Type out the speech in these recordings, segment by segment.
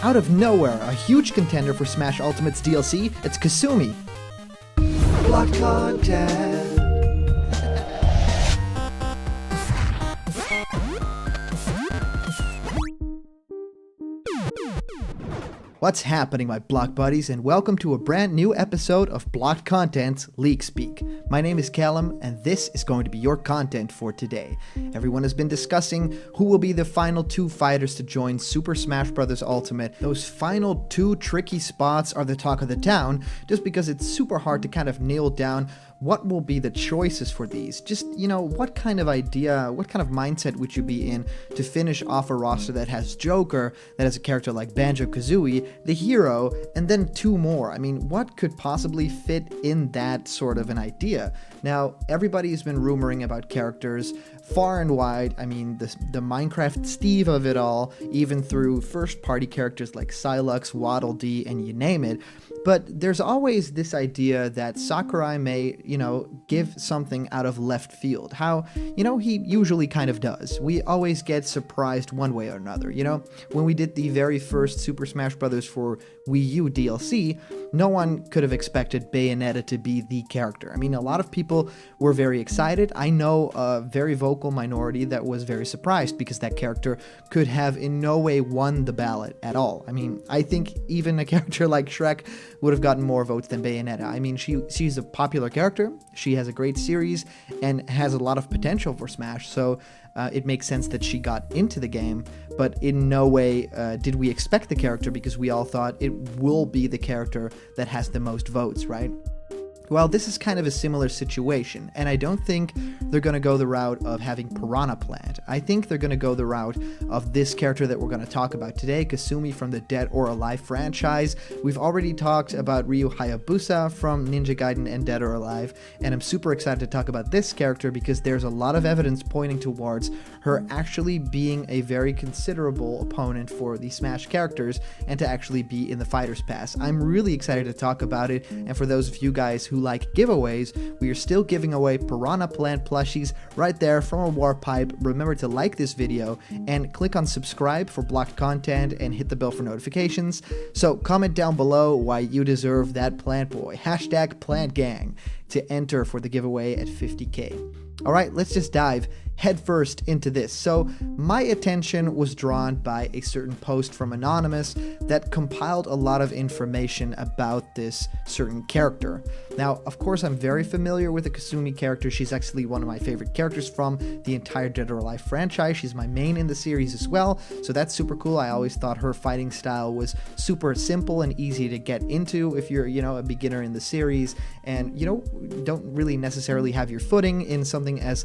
Out of nowhere, a huge contender for Smash Ultimate's DLC, it's Kasumi. Blocked content. What's happening, my Block buddies, and welcome to a brand new episode of Blocked Content's Leak Speak. My name is Callum, and this is going to be your content for today. Everyone has been discussing who will be the final two fighters to join Super Smash Bros. Ultimate. Those final two tricky spots are the talk of the town, just because it's super hard to kind of nail down what will be the choices for these. Just, what kind of idea, what kind of mindset would you be in to finish off a roster that has Joker, that has a character like Banjo-Kazooie, the hero, and then two more? I mean, what could possibly fit in that sort of an idea? Now, everybody's been rumoring about characters far and wide. I mean, the Minecraft Steve of it all, even through first-party characters like Psylux, Waddle Dee, and you name it. But there's always this idea that Sakurai may, give something out of left field. How, he usually kind of does. We always get surprised one way or another, When we did the very first Super Smash Bros. For Wii U DLC, no one could have expected Bayonetta to be the character. I mean, a lot of people were very excited. I know a very vocal minority that was very surprised because that character could have in no way won the ballot at all. I mean, I think even a character like Shrek would have gotten more votes than Bayonetta. I mean, she's a popular character, she has a great series, and has a lot of potential for Smash, so it makes sense that she got into the game, but in no way did we expect the character, because we all thought it will be the character that has the most votes, right? Well, this is kind of a similar situation, and I don't think they're going to go the route of having Piranha Plant. I think they're going to go the route of this character that we're going to talk about today, Kasumi from the Dead or Alive franchise. We've already talked about Ryu Hayabusa from Ninja Gaiden and Dead or Alive, and I'm super excited to talk about this character because there's a lot of evidence pointing towards her actually being a very considerable opponent for the Smash characters and to actually be in the Fighter's Pass. I'm really excited to talk about it, and for those of you guys who like giveaways, we are still giving away Piranha Plant plushies right there from a Warpipe. Remember to like this video and click on subscribe for blocked content and hit the bell for notifications. So comment down below why you deserve that plant boy. Hashtag plant gang to enter for the giveaway at 50k. All right, let's just dive headfirst into this. So my attention was drawn by a certain post from Anonymous that compiled a lot of information about this certain character. Now, of course, I'm very familiar with the Kasumi character. She's actually one of my favorite characters from the entire Dead or Alive franchise. She's my main in the series as well, so that's super cool. I always thought her fighting style was super simple and easy to get into if you're, a beginner in the series and, don't really necessarily have your footing in something as,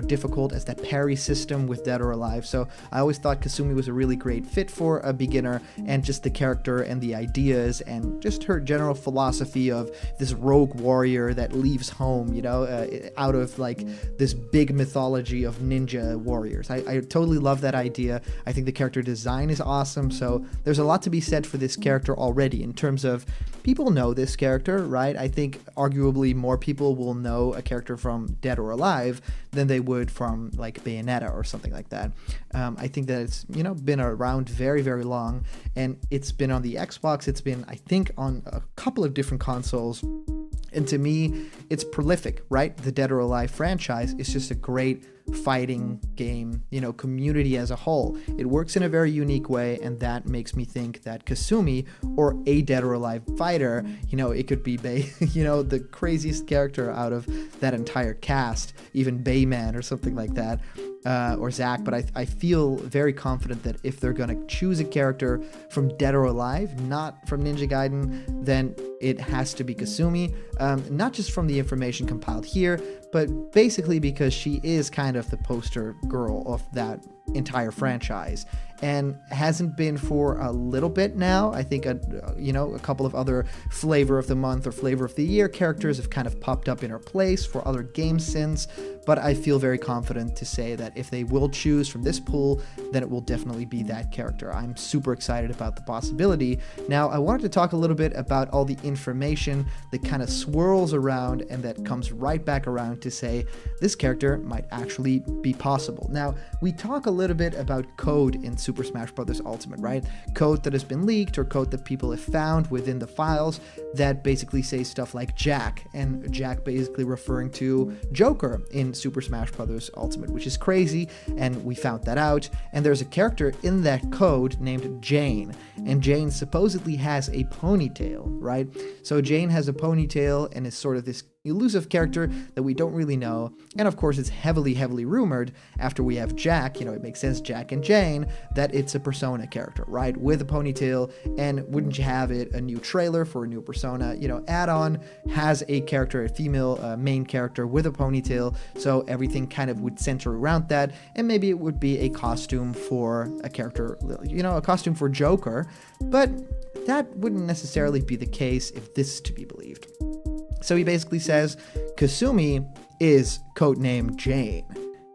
difficult as that parry system with Dead or Alive. So I always thought Kasumi was a really great fit for a beginner, and just the character and the ideas and just her general philosophy of this rogue warrior that leaves home, out of like this big mythology of ninja warriors. I totally love that idea. I think the character design is awesome. So there's a lot to be said for this character already in terms of people know this character, right? I think arguably more people will know a character from Dead or Alive than they would from like Bayonetta or something like that. I think that it's, been around very, very long, and it's been on the Xbox. It's been, I think, on a couple of different consoles. And to me, it's prolific, right? The Dead or Alive franchise is just a great fighting game, community as a whole. It works in a very unique way, and that makes me think that Kasumi, or a Dead or Alive fighter, it could be the craziest character out of that entire cast, even Bayman or something like that. Or Zack, but I feel very confident that if they're going to choose a character from Dead or Alive, not from Ninja Gaiden, then it has to be Kasumi, not just from the information compiled here, but basically because she is kind of the poster girl of that entire franchise, and hasn't been for a little bit now. I think a couple of other flavor of the month or flavor of the year characters have kind of popped up in her place for other games since, but I feel very confident to say that if they will choose from this pool, then it will definitely be that character. I'm super excited about the possibility. Now, I wanted to talk a little bit about all the information that kind of swirls around and that comes right back around to say this character might actually be possible. Now, we talk a little bit about code in Super Smash Bros. Ultimate, right? Code that has been leaked or code that people have found within the files that basically say stuff like Jack, and Jack basically referring to Joker in Super Smash Bros. Ultimate, which is crazy, and we found that out. And there's a character in that code named Jane, and Jane supposedly has a ponytail, right? So Jane has a ponytail and is sort of this elusive character that we don't really know, and of course it's heavily rumored after we have Jack, it makes sense, Jack and Jane, that it's a Persona character, right, with a ponytail. And wouldn't you have it, a new trailer for a new Persona add-on has a character, a female main character with a ponytail, so everything kind of would center around that, and maybe it would be a costume for a character, a costume for Joker, but that wouldn't necessarily be the case if this is to be believed. So he basically says Kasumi is codename Jane,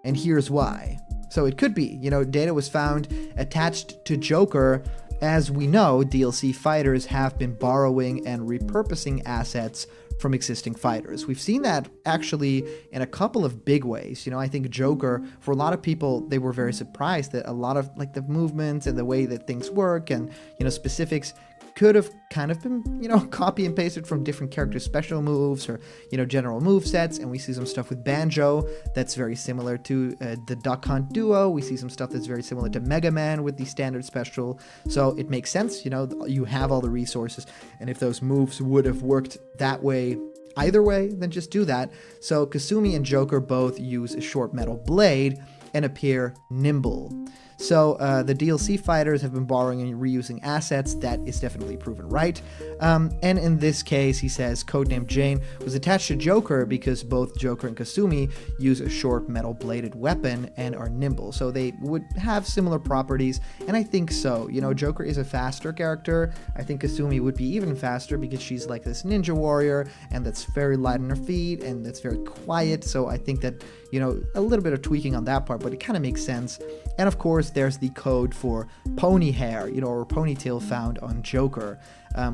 and here's why. So it could be, data was found attached to Joker. As we know, DLC fighters have been borrowing and repurposing assets from existing fighters. We've seen that actually in a couple of big ways. I think Joker, for a lot of people, they were very surprised that a lot of the movements and the way that things work and, specifics could have kind of been, copy and pasted from different characters' special moves or, general move sets. And we see some stuff with Banjo that's very similar to the Duck Hunt duo. We see some stuff that's very similar to Mega Man with the standard special. So it makes sense, you have all the resources. And if those moves would have worked that way, either way, then just do that. So Kasumi and Joker both use a short metal blade and appear nimble. So the DLC fighters have been borrowing and reusing assets. That is definitely proven right. And in this case, he says codename Jane was attached to Joker because both Joker and Kasumi use a short metal bladed weapon and are nimble. So they would have similar properties, and I think so. Joker is a faster character. I think Kasumi would be even faster because she's like this ninja warrior, and that's very light on her feet, and that's very quiet. So I think that, a little bit of tweaking on that part, but it kind of makes sense. And of course, there's the code for pony hair, or ponytail found on Joker,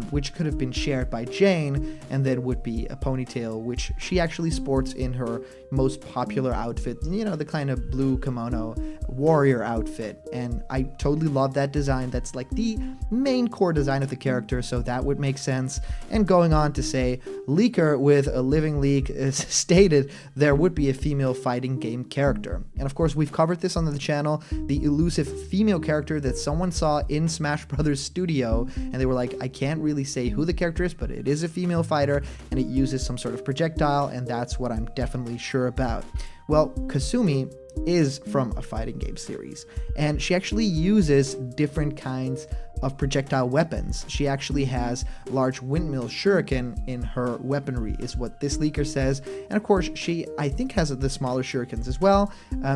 which could have been shared by Jane, and then would be a ponytail, which she actually sports in her most popular outfit, the kind of blue kimono warrior outfit. And I totally love that design. That's like the main core design of the character, so that would make sense. And going on to say, Leaker with a living leak stated there would be a female fighting game character. And of course, we've covered this on the channel, the elusive female character that someone saw in Smash Brothers Studio, and they were like, I can't really say who the character is, but it is a female fighter, and it uses some sort of projectile, and that's what I'm definitely sure about. Well, Kasumi is from a fighting game series, and she actually uses different kinds of projectile weapons. She actually has large windmill shuriken in her weaponry, is what this leaker says. And of course, she, I think, has the smaller shurikens as well,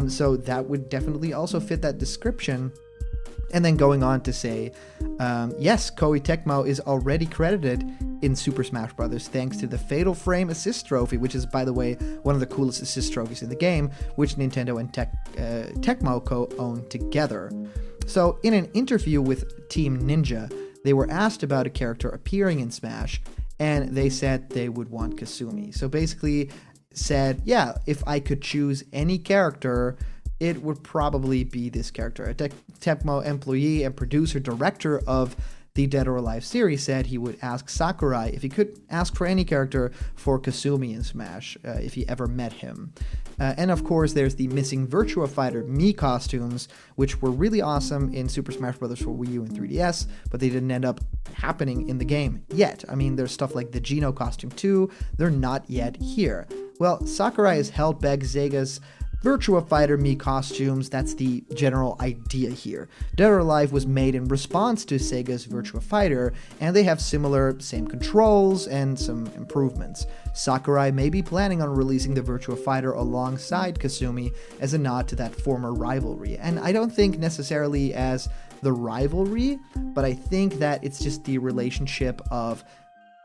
so that would definitely also fit that description. And then going on to say, yes, Koei Tecmo is already credited in Super Smash Bros. Thanks to the Fatal Frame Assist Trophy, which is, by the way, one of the coolest assist trophies in the game, which Nintendo and Tecmo co-own together. So in an interview with Team Ninja, they were asked about a character appearing in Smash, and they said they would want Kasumi. So basically said, yeah, if I could choose any character, it would probably be this character. A Tecmo employee and producer director of the Dead or Alive series said he would ask Sakurai if he could ask for any character for Kasumi in Smash, if he ever met him. And of course, there's the missing Virtua Fighter Mii costumes, which were really awesome in Super Smash Bros. For Wii U and 3DS, but they didn't end up happening in the game yet. I mean, there's stuff like the Geno costume too. They're not yet here. Well, Sakurai has held back Sega's Virtua Fighter Mii costumes. That's the general idea here. Dead or Alive was made in response to Sega's Virtua Fighter, and they have same controls and some improvements. Sakurai may be planning on releasing the Virtua Fighter alongside Kasumi as a nod to that former rivalry. And I don't think necessarily as the rivalry, but I think that it's just the relationship of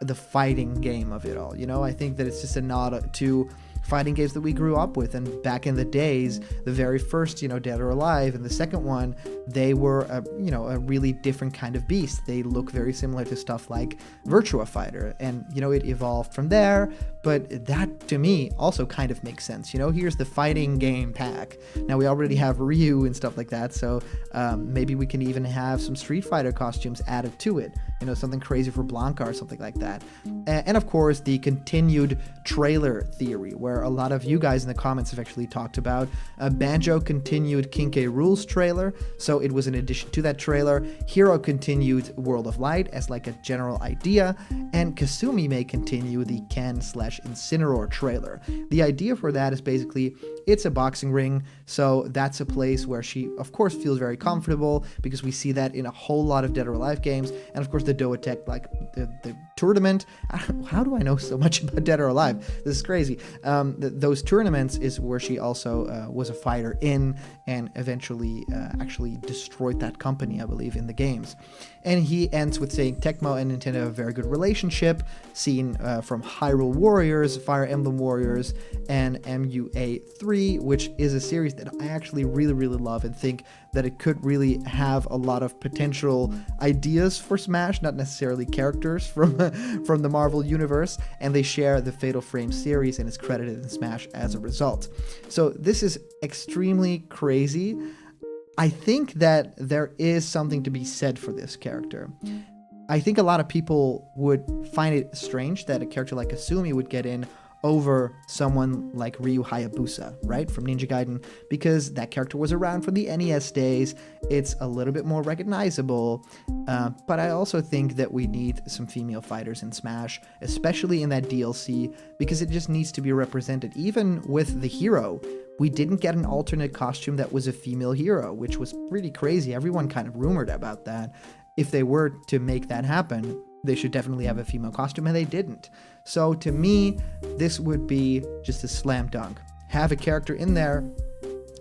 the fighting game of it all. I think that it's just a nod to fighting games that we grew up with. And back in the days, the very first, Dead or Alive, and the second one, they were a really different kind of beast. They look very similar to stuff like Virtua Fighter, and it evolved from there. But that, to me, also kind of makes sense. Here's the fighting game pack. Now, we already have Ryu and stuff like that, so maybe we can even have some Street Fighter costumes added to it. Something crazy for Blanca or something like that. And of course, the continued trailer theory, where a lot of you guys in the comments have actually talked about a Banjo continued King K. Rool's trailer. So it was in addition to that trailer. Hero continued World of Light as like a general idea, and Kasumi may continue the Ken/Incineroar trailer. The idea for that is basically it's a boxing ring, so that's a place where she, of course, feels very comfortable, because we see that in a whole lot of Dead or Alive games, and of course the Doa-Tech, like the tournament. How do I know so much about Dead or Alive? This is crazy. Those tournaments is where she also was a fighter in, and eventually actually destroyed that company, I believe, in the games. And he ends with saying Tecmo and Nintendo have a very good relationship, seen from Hyrule Warriors, Fire Emblem Warriors, and MUA3, which is a series that I actually really, really love, and think that it could really have a lot of potential ideas for Smash, not necessarily characters from the Marvel Universe, and they share the Fatal Frame series and is credited in Smash as a result. So this is extremely crazy. I think that there is something to be said for this character. I think a lot of people would find it strange that a character like Kasumi would get in over someone like Ryu Hayabusa, right, from Ninja Gaiden, because that character was around from the NES days. It's a little bit more recognizable, but I also think that we need some female fighters in Smash, especially in that DLC, because it just needs to be represented. Even with the hero, we didn't get an alternate costume that was a female hero, which was pretty crazy. Everyone kind of rumored about that. If they were to make that happen, they should definitely have a female costume, and they didn't. So to me, this would be just a slam dunk. Have a character in there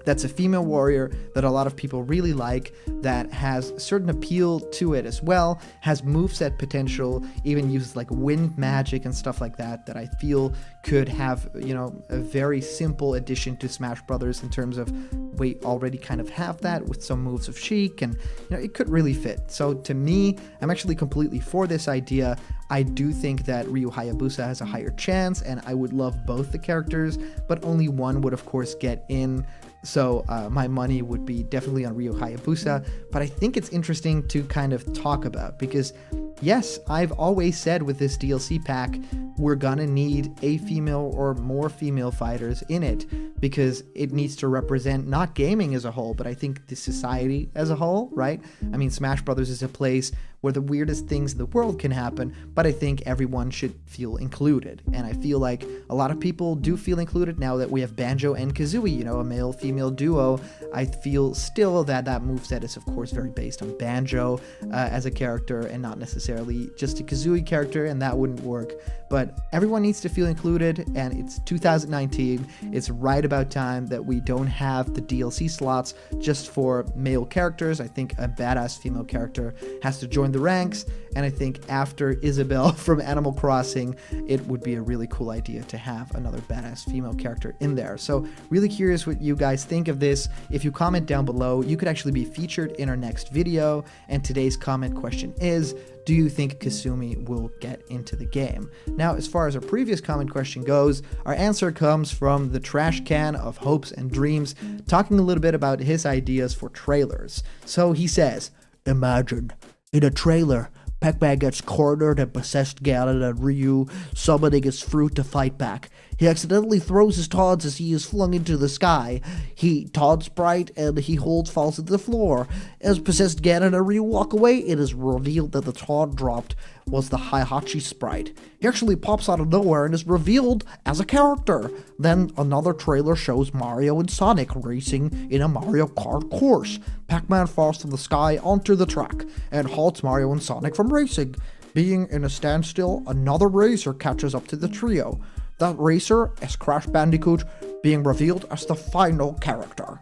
that's a female warrior that a lot of people really like, that has certain appeal to it as well, has moveset potential, even uses like wind magic and stuff like that, that I feel could have, a very simple addition to Smash Brothers in terms of we already kind of have that with some moves of Sheik, and it could really fit. So to me, I'm actually completely for this idea. I do think that Ryu Hayabusa has a higher chance, and I would love both the characters, but only one would of course get in. So my money would be definitely on Ryu Hayabusa, but I think it's interesting to kind of talk about, because yes, I've always said with this DLC pack, we're gonna need a female or more female fighters in it, because it needs to represent not gaming as a whole, but I think the society as a whole, right? I mean, Smash Brothers is a place where the weirdest things in the world can happen, but I think everyone should feel included. And I feel like a lot of people do feel included now that we have Banjo and Kazooie, a male-female duo. I feel still that moveset is, of course, very based on Banjo as a character, and not necessarily just a Kazooie character, and that wouldn't work. But everyone needs to feel included, and it's 2019. It's right about time that we don't have the DLC slots just for male characters. I think a badass female character has to join the ranks, and I think after Isabelle from Animal Crossing, it would be a really cool idea to have another badass female character in there. So really curious what you guys think of this. If you comment down below, you could actually be featured in our next video, and today's comment question is, do you think Kasumi will get into the game? Now, as far as our previous comment question goes, our answer comes from the trash can of hopes and dreams, talking a little bit about his ideas for trailers. So he says, imagine, in a trailer, Pac-Man gets cornered and possessed Ganon and Ryu summoning his fruit to fight back. He accidentally throws his taunts as he is flung into the sky. He taunts Sprite and he falls to the floor. As possessed Ganon and Ryu walk away, it is revealed that the taunt dropped was the Heihachi Sprite. He actually pops out of nowhere and is revealed as a character. Then another trailer shows Mario and Sonic racing in a Mario Kart course. Pac-Man falls from the sky onto the track and halts Mario and Sonic from racing. Being in a standstill, another racer catches up to the trio. That racer is Crash Bandicoot, being revealed as the final character.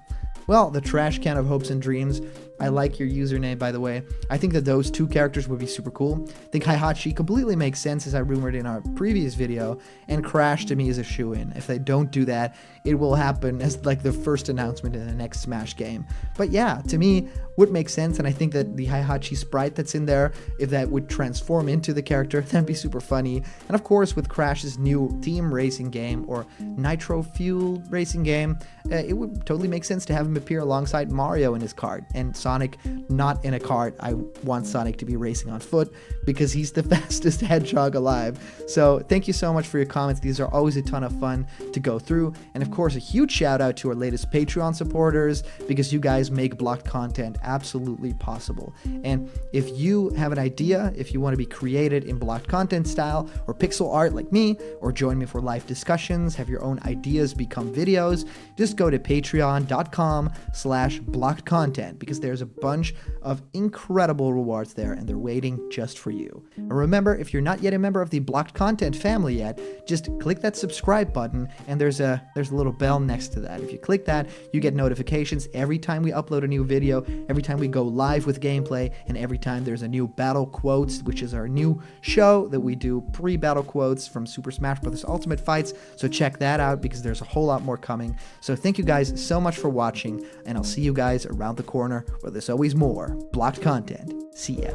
Well, the trash can of hopes and dreams I like your username, by the way. I think that those two characters would be super cool. I think Heihachi completely makes sense, as I rumored in our previous video, and Crash to me is a shoo-in. If they don't do that, it will happen as like the first announcement in the next Smash game. But yeah, to me, would make sense, and I think that the Heihachi sprite that's in there, if that would transform into the character, that'd be super funny. And of course, with Crash's new team racing game, or nitro fuel racing game, it would totally make sense to have him appear alongside Mario in his kart, and Sonic not in a kart. I want Sonic to be racing on foot because he's the fastest hedgehog alive. So thank you so much for your comments. These are always a ton of fun to go through. And of course, a huge shout out to our latest Patreon supporters, because you guys make blocked content absolutely possible. And if you have an idea, if you want to be created in blocked content style or pixel art like me, or join me for live discussions, have your own ideas become videos, just go to patreon.com/blockedcontent, because there's a bunch of incredible rewards there and they're waiting just for you. And remember, if you're not yet a member of the blocked content family yet, just click that subscribe button, and there's a little bell next to that. If you click that, you get notifications every time we upload a new video, every time we go live with gameplay, and every time there's a new Battle Quotes, which is our new show that we do pre-battle quotes from Super Smash Bros. Ultimate Fights. So check that out, because there's a whole lot more coming. So thank you guys so much for watching, and I'll see you guys around the corner where there's always more blocked content. See ya.